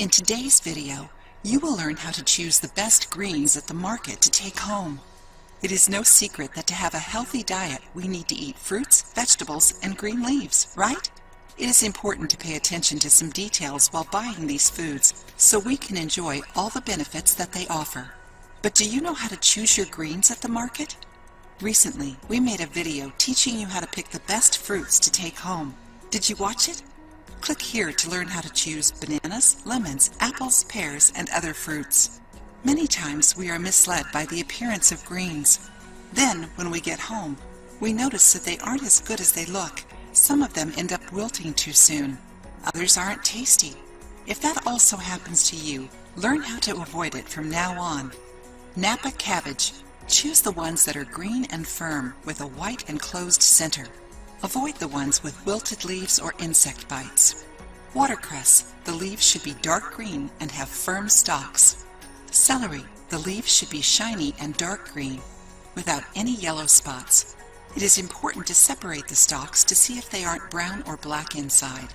In today's video, you will learn how to choose the best greens at the market to take home. It is no secret that to have a healthy diet, we need to eat fruits, vegetables, and green leaves, right? It is important to pay attention to some details while buying these foods so we can enjoy all the benefits that they offer. But do you know how to choose your greens at the market? Recently, we made a video teaching you how to pick the best fruits to take home. Did you watch it? Click here to learn how to choose bananas, lemons, apples, pears, and other fruits. Many times we are misled by the appearance of greens. Then, when we get home, we notice that they aren't as good as they look. Some of them end up wilting too soon. Others aren't tasty. If that also happens to you, learn how to avoid it from now on. Napa cabbage. Choose the ones that are green and firm with a white and closed center. Avoid the ones with wilted leaves or insect bites. Watercress. The leaves should be dark green and have firm stalks. Celery. The leaves should be shiny and dark green, without any yellow spots. It is important to separate the stalks to see if they aren't brown or black inside.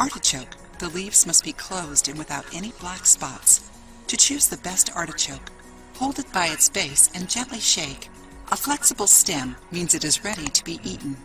Artichoke. The leaves must be closed and without any black spots. To choose the best artichoke, hold it by its base and gently shake. A flexible stem means it is ready to be eaten.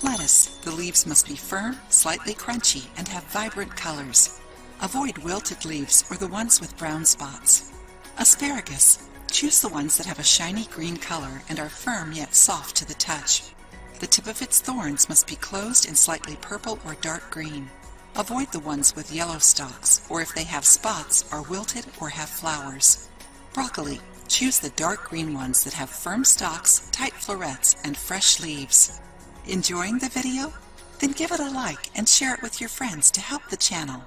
Lettuce. The leaves must be firm, slightly crunchy, and have vibrant colors. Avoid wilted leaves or the ones with brown spots. Asparagus. Choose the ones that have a shiny green color and are firm yet soft to the touch. The tip of its thorns must be closed and slightly purple or dark green. Avoid the ones with yellow stalks, or if they have spots, are wilted or have flowers. Broccoli. Choose the dark green ones that have firm stalks, tight florets, and fresh leaves. Enjoying the video? Then give it a like and share it with your friends to help the channel.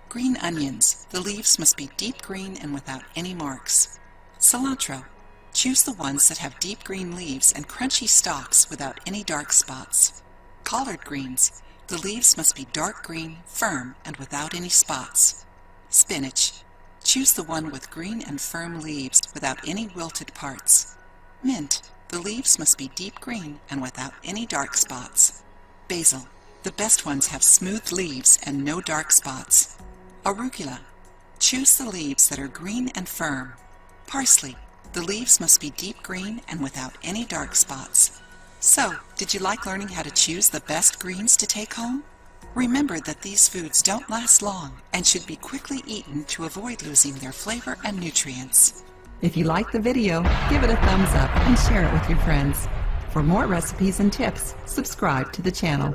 Green onions. The leaves must be deep green and without any marks. Cilantro. Choose the ones that have deep green leaves and crunchy stalks without any dark spots. Collard greens. The leaves must be dark green, firm, and without any spots. Spinach. Choose the one with green and firm leaves without any wilted parts. Mint. The leaves must be deep green and without any dark spots. Basil. The best ones have smooth leaves and no dark spots. Arugula. Choose the leaves that are green and firm. Parsley. The leaves must be deep green and without any dark spots. So, did you like learning how to choose the best greens to take home? Remember that these foods don't last long and should be quickly eaten to avoid losing their flavor and nutrients. If you liked the video, give it a thumbs up and share it with your friends. For more recipes and tips, subscribe to the channel.